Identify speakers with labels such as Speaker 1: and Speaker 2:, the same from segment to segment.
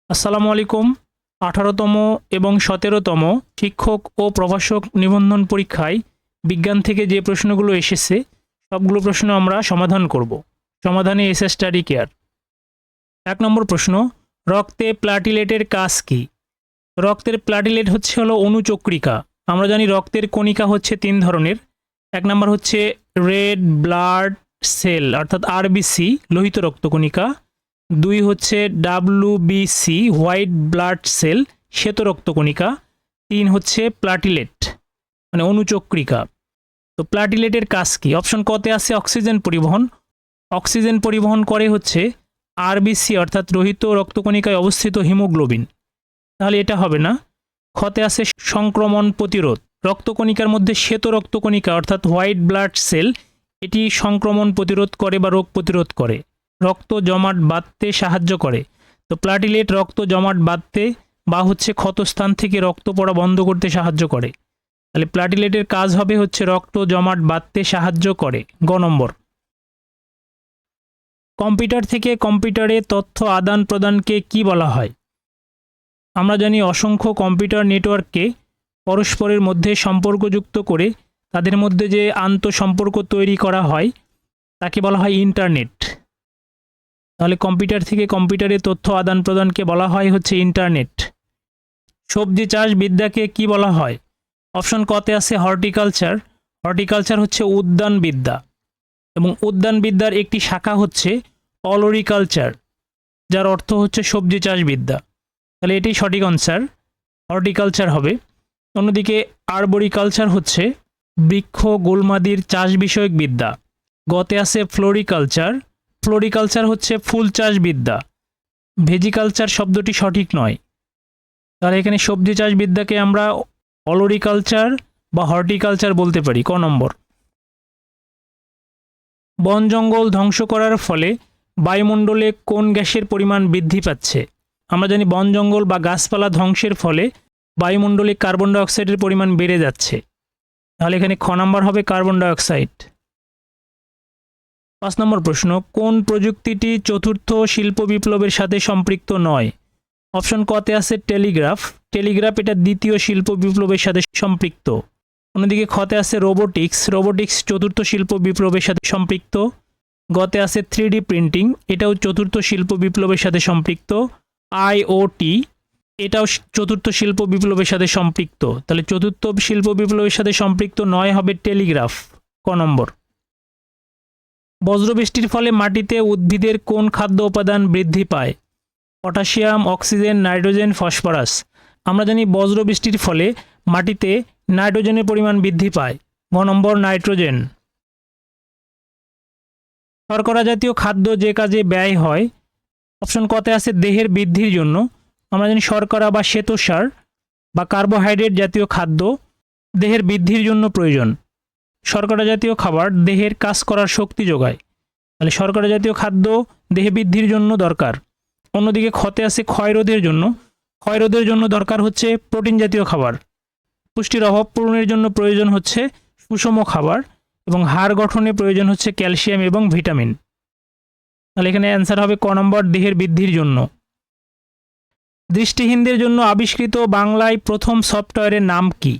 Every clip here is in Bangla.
Speaker 1: আসসালামু আলাইকুম। 18তম এবং 17তম শিক্ষক ও প্রভাষক নিবন্ধন পরীক্ষায় বিজ্ঞান থেকে যে প্রশ্নগুলো এসেছে সবগুলো প্রশ্ন আমরা সমাধান করব। সমাধানে এসে স্টাডি কেয়ার। 1 নম্বর প্রশ্ন, রক্তে প্লাটিলেটের কাজ কী? রক্তের প্লাটিলেট হলো অণুচক্রিকা। আমরা জানি রক্তের কণিকা হচ্ছে 3 ধরনের। 1 নম্বর হচ্ছে রেড ব্লাড সেল অর্থাৎ আরবিসি লোহিত রক্তকণিকা। 2 হচ্ছে ডাব্লিউবিসি হোয়াইট ব্লাড সেল শ্বেত রক্তকণিকা। 3 হচ্ছে প্লাটিলেট মানে অণুচক্রিকা। তো প্লাটিলেটের কাজ কি? অপশন কতে আছে অক্সিজেন পরিবহন। অক্সিজেন পরিবহন করে হচ্ছে আরবিসি অর্থাৎ লোহিত রক্তকণিকায় অবস্থিত হিমোগ্লোবিন। তাহলে এটা হবে না। ক্ষতে আছে সংক্রমণ প্রতিরোধ। রক্তকণিকার মধ্যে শ্বেত রক্তকণিকা অর্থাৎ হোয়াইট ব্লাড সেল এটি সংক্রমণ প্রতিরোধ করে বা রোগ প্রতিরোধ করে, রক্ত জমাট বাঁধতে সাহায্য করে। তো প্লাটিলেট রক্ত জমাট বাঁধতে বা ক্ষতস্থান থেকে রক্ত পড়া বন্ধ করতে সাহায্য করে। তাহলে প্লাটিলেটের কাজ হবে রক্ত জমাট বাঁধতে সাহায্য করে। গ নম্বর, কম্পিউটার থেকে কম্পিউটারে তথ্য আদান প্রদানকে কি বলা হয়? আমরা জানি অসংখ্য কম্পিউটার নেটওয়ার্ককে পরস্পরের মধ্যে সম্পর্কযুক্ত করে তাদের মধ্যে যে আন্তঃসম্পর্ক তৈরি করা হয় তাকে বলা হয় ইন্টারনেট। তাহলে কম্পিউটার থেকে কম্পিউটারে তথ্য আদান প্রদানকে বলা হয় ইন্টারনেট। সবজি চাষ বিদ্যাকে কি বলা হয়? অপশন কতে আছে হর্টিকালচার। হর্টিকালচার হচ্ছে উদ্যানবিদ্যা এবং উদ্যানবিদ্যার একটি শাখা হচ্ছে অলোরিকালচার, যার অর্থ হচ্ছে সবজি চাষ বিদ্যা। তাহলে এটাই সঠিক আনসার, হর্টিকালচার হবে। অন্যদিকে আরবোরিকালচার হচ্ছে বৃক্ষ গুলমাদির চাষ বিষয়ক বিদ্যা। গতে আছে ফ্লোরিকালচার। ফ্লোরিকালচার হচ্ছে ফুল চাষ বিদ্যা। ভেজিকালচার শব্দটি সঠিক নয়। তাহলে এখানে সবজি চাষ বিদ্যাকে আমরা অলোরিকালচার বা হর্টিকালচার বলতে পারি। ক নম্বর, বন জঙ্গল ধ্বংস করার ফলে বায়ুমণ্ডলে কোন গ্যাসের পরিমাণ বৃদ্ধি পাচ্ছে? আমরা জানি বন জঙ্গল বা গাছপালা ধ্বংসের ফলে বায়ুমণ্ডলে কার্বন ডাইঅক্সাইডের পরিমাণ বেড়ে যাচ্ছে। তাহলে এখানে খ নম্বর হবে কার্বন ডাইঅক্সাইড। 5 নম্বর প্রশ্ন, কোন প্রযুক্তিটি চতুর্থ শিল্প বিপ্লবের সাথে সম্পৃক্ত নয়? অপশন কতে আছে টেলিগ্রাফ। টেলিগ্রাফ এটা দ্বিতীয় শিল্প বিপ্লবের সাথে সম্পৃক্ত। অন্যদিকে খতে আছে রোবোটিক্স। রোবোটিক্স চতুর্থ শিল্প বিপ্লবের সাথে সম্পৃক্ত। গতে আছে 3D প্রিন্টিং, এটাও চতুর্থ শিল্প বিপ্লবের সাথে সম্পৃক্ত। আইওটি এটাও চতুর্থ শিল্প বিপ্লবের সাথে সম্পৃক্ত। তাহলে চতুর্থ শিল্প বিপ্লবের সাথে সম্পৃক্ত নয় হবে টেলিগ্রাফ। ক নম্বর, বজ্রবৃষ্টির ফলে মাটিতে উদ্ভিদের কোন খাদ্য উপাদান বৃদ্ধি পায়? Potassium, oxygen, nitrogen, phosphorus. আমরা জানি বজ্রবৃষ্টির ফলে মাটিতে নাইট্রোজেনের পরিমাণ বৃদ্ধি পায়। গ নম্বর নাইট্রোজেন। শর্করা জাতীয় খাদ্য যে কাজে ব্যয় হয়? অপশন কতে আছে দেহের বৃদ্ধির জন্য। আমরা জানি শর্করা বা শ্বেতসার বা কার্বোহাইড্রেট জাতীয় খাদ্য দেহের বৃদ্ধির জন্য প্রয়োজন। শর্করা জাতীয় খাবার দেহের কাজ করার শক্তি যোগায়। তাহলে শর্করা জাতীয় খাদ্য দেহে বৃদ্ধির জন্য দরকার। অন্যদিকে ক্ষতে আছে ক্ষয়রোধের জন্য। ক্ষয়রোধের জন্য দরকার হচ্ছে প্রোটিন জাতীয় খাবার। পুষ্টির অভাব পূরণের জন্য প্রয়োজন হচ্ছে সুষম খাবার এবং হাড় গঠনে প্রয়োজন হচ্ছে ক্যালসিয়াম এবং ভিটামিন। তাহলে এখানে অ্যান্সার হবে ক নম্বর দেহের বৃদ্ধির জন্য। দৃষ্টিহীনদের জন্য আবিষ্কৃত বাংলায় প্রথম সফটওয়্যারের নাম কি?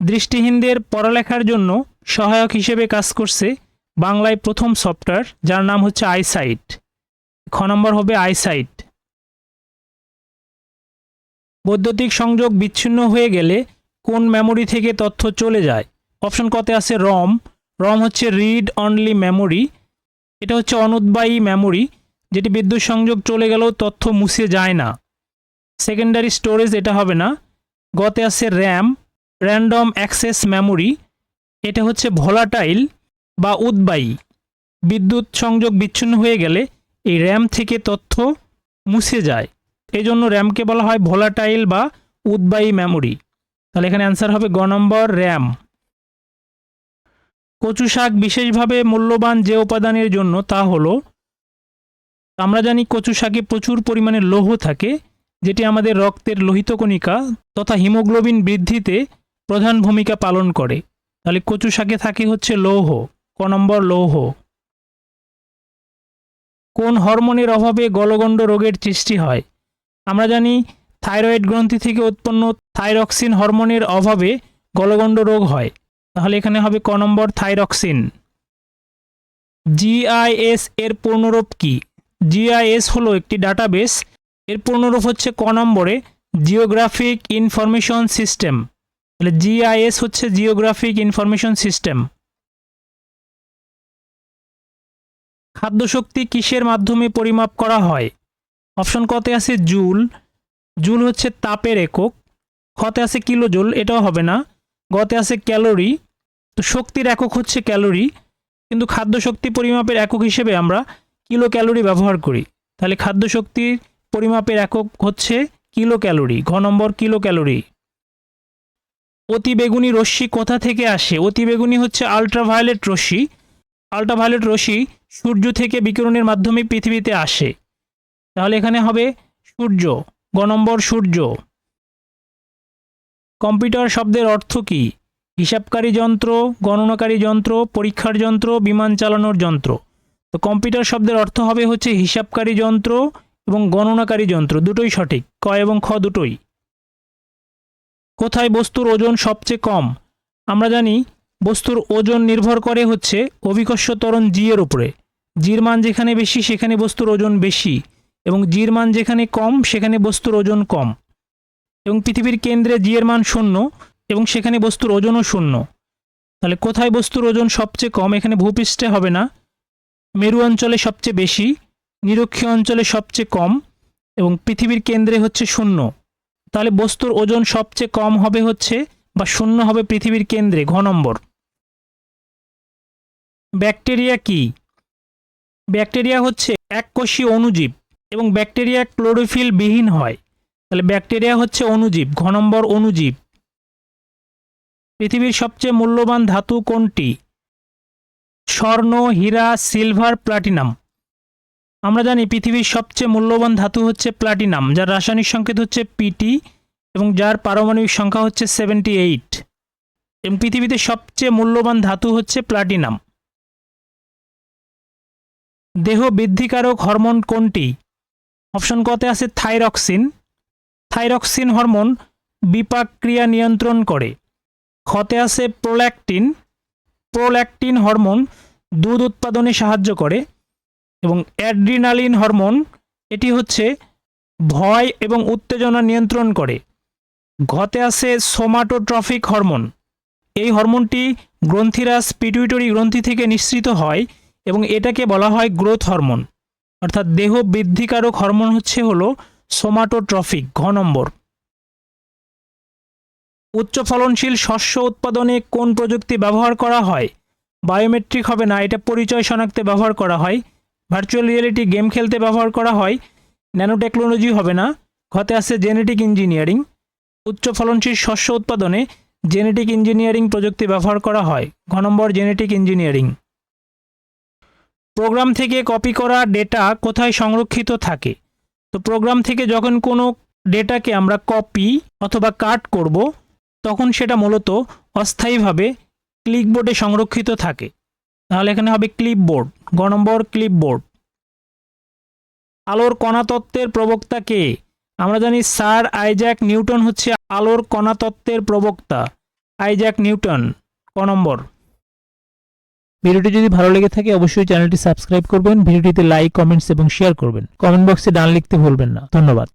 Speaker 1: দৃষ্টিহীনদের পড়ালেখার জন্য সহায়ক হিসেবে কাজ করছে বাংলায় প্রথম সফটওয়্যার, যার নাম হচ্ছে আইসাইট। খ নম্বর হবে আইসাইট। বৈদ্যুতিক সংযোগ বিচ্ছিন্ন হয়ে গেলে কোন মেমোরি থেকে তথ্য চলে যায়? অপশন কতে আছে রম। রম হচ্ছে রিড অনলি মেমোরি। এটা হচ্ছে অনুদ্বায়ী মেমোরি, যেটি বিদ্যুৎ সংযোগ চলে গেলেও তথ্য মুছে যায় না। সেকেন্ডারি স্টোরেজ এটা হবে না। গতে আছে র্যাম, র্যান্ডম অ্যাক্সেস মেমোরি। এটা হচ্ছে ভোলাটাইল বা উদ্বায়ী। বিদ্যুৎ সংযোগ বিচ্ছিন্ন হয়ে গেলে এই র্যাম থেকে তথ্য মুছে যায়, এই জন্য র্যামকে বলা হয় ভোলাটাইল বা উদ্বায়ী মেমোরি। তাহলে এখানে অ্যান্সার হবে গ নম্বর র্যাম। কচু শাক বিশেষভাবে মূল্যবান যে উপাদানের জন্য তা হলো, আমরা জানি কচু শাকে প্রচুর পরিমাণে লৌহ থাকে, যেটি আমাদের রক্তের লোহিত কণিকা তথা হিমোগ্লোবিন বৃদ্ধিতে প্রধান ভূমিকা পালন করে। তাহলে কচু শাকে থাকে লৌহ। ক নম্বর লৌহ। কোন হরমোনের অভাবে গলগণ্ড রোগের সৃষ্টি হয়? আমরা জানি থাইরয়েড গ্রন্থি থেকে উৎপন্ন থাইরক্সিন হরমোনের অভাবে গলগণ্ড রোগ হয়। তাহলে এখানে হবে ক নম্বর থাইরক্সিন। জিআইএস এর পূর্ণরূপ কি? জিআইএস হলো একটি ডাটাবেস, এর পূর্ণরূপ হচ্ছে ক নম্বরে জিওগ্রাফিক ইনফরমেশন সিস্টেম। তাহলে জিআইএস হচ্ছে জিওগ্রাফিক ইনফরমেশন সিস্টেম। খাদ্যশক্তি কিসের মাধ্যমে পরিমাপ করা হয়? অপশন কতে আছে জুল, জুল হচ্ছে তাপের একক। খতে আছে কিলোজুল, এটাও হবে না। গতে আছে ক্যালোরি, তো শক্তির একক হচ্ছে ক্যালোরি, কিন্তু খাদ্য শক্তি পরিমাপের একক হিসেবে আমরা কিলো ক্যালোরি ব্যবহার করি। তাহলে খাদ্য শক্তির পরিমাপের একক হচ্ছে কিলো ক্যালোরি, ঘ নম্বর কিলো ক্যালোরি। অতিবেগুনি রশ্মি কোথা থেকে আসে? অতিবেগুনি হচ্ছে আল্ট্রাভায়োলেট রশ্মি। আল্ট্রাভায়োলেট রশ্মি সূর্য থেকে বিকিরণের মাধ্যমে পৃথিবীতে আসে। তাহলে এখানে হবে সূর্য, গ নম্বর সূর্য। কম্পিউটার শব্দের অর্থ কী? হিসাবকারী যন্ত্র, গণনাকারী যন্ত্র, পরীক্ষার যন্ত্র, বিমান চালানোর যন্ত্র। তো কম্পিউটার শব্দের অর্থ হবে হচ্ছে হিসাবকারী যন্ত্র এবং গণনাকারী যন্ত্র, দুটোই সঠিক, ক এবং খ দুটোই। কোথায় বস্তুর ওজন সবচেয়ে কম? আমরা জানি বস্তুর ওজন নির্ভর করে হচ্ছে অভিকর্ষ ত্বরণ জি এর উপরে। জির মান যেখানে বেশি সেখানে বস্তুর ওজন বেশি, এবং জির মান যেখানে কম সেখানে বস্তুর ওজন কম। এবং পৃথিবীর কেন্দ্রে জি এর মান 0 এবং সেখানে বস্তুর ওজনও 0। তাহলে কোথায় বস্তুর ওজন সবচেয়ে কম? এখানে ভূপৃষ্ঠে হবে না, মেরু অঞ্চলে সবচেয়ে বেশি, নিরক্ষীয় অঞ্চলে সবচেয়ে কম, এবং পৃথিবীর কেন্দ্রে হচ্ছে 0। তাহলে বস্তুর ওজন সবচেয়ে কম হবে হচ্ছে বা 0 হবে পৃথিবীর কেন্দ্রে, ঘ নম্বর। ব্যাকটেরিয়া কি? ব্যাকটেরিয়া হচ্ছে এককোষী অণুজীব এবং ব্যাকটেরিয়া ক্লোরোফিল বিহীন হয়। তাহলে ব্যাকটেরিয়া হচ্ছে অণুজীব, ঘ নম্বর অণুজীব। পৃথিবীর সবচেয়ে মূল্যবান ধাতু কোনটি? স্বর্ণ, হীরা, সিলভার, প্লাটিনাম। আমরা জানি পৃথিবীর সবচেয়ে মূল্যবান ধাতু হচ্ছে প্লাটিনাম, যার রাসায়নিক সংকেত হচ্ছে পিটি এবং যার পারমাণবিক সংখ্যা হচ্ছে 78। এবং পৃথিবীতে সবচেয়ে মূল্যবান ধাতু হচ্ছে প্লাটিনাম। দেহ বৃদ্ধিকারক হরমোন কোনটি? অপশন কতে আছে থাইরক্সিন। থাইরক্সিন হরমোন বিপাক ক্রিয়া নিয়ন্ত্রণ করে। খতে আছে প্রোল্যাকটিন। প্রোল্যাকটিন হরমোন দুধ উৎপাদনে সাহায্য করে। এবং অ্যাড্রিনালিন হরমোন, এটি হচ্ছে ভয় এবং উত্তেজনা নিয়ন্ত্রণ করে। ঘতে আছে সোমাটোট্রফিক হরমোন। এই হরমোনটি গ্রন্থিরাজ পিটুইটরি গ্রন্থি থেকে নিঃসৃত হয় এবং এটাকে বলা হয় গ্রোথ হরমোন। অর্থাৎ দেহ বৃদ্ধিকারক হরমোন হলো সোমাটোট্রফিক, ঘ নম্বর। উচ্চ ফলনশীল শস্য উৎপাদনে কোন প্রযুক্তি ব্যবহার করা হয়? বায়োমেট্রিক হবে না, এটা পরিচয় শনাক্তে ব্যবহার করা হয়। ভার্চুয়াল রিয়েলিটি গেম খেলতে ব্যবহার করা হয়। ন্যানো টেকনোলজি হবে না। ঘতে আছে জেনেটিক ইঞ্জিনিয়ারিং। উচ্চ ফলনশীল শস্য উৎপাদনে জেনেটিক ইঞ্জিনিয়ারিং প্রযুক্তি ব্যবহার করা হয়, ঘ নম্বর জেনেটিক ইঞ্জিনিয়ারিং। প্রোগ্রাম থেকে কপি করা ডেটা কোথায় সংরক্ষিত থাকে? তো প্রোগ্রাম থেকে যখন কোনো ডেটাকে আমরা কপি অথবা কাট করব তখন সেটা মূলত অস্থায়ীভাবে ক্লিপবোর্ডে সংরক্ষিত থাকে। তাহলে এখানে হবে ক্লিপবোর্ড, গ নম্বর ক্লিপবোর্ড। আলোর কণা তত্ত্বের প্রবক্তা কে? আমরা জানি স্যার আইজ্যাক নিউটন হচ্ছে আলোর কণা তত্ত্বের প্রবক্তা, আইজ্যাক নিউটন, ক নম্বর। ভিডিওটি যদি ভালো লেগে থাকে অবশ্যই চ্যানেলটি সাবস্ক্রাইব করবেন, ভিডিওটিতে লাইক, কমেন্টস এবং শেয়ার করবেন। কমেন্ট বক্সে ডান লিখতে ভুলবেন না। ধন্যবাদ।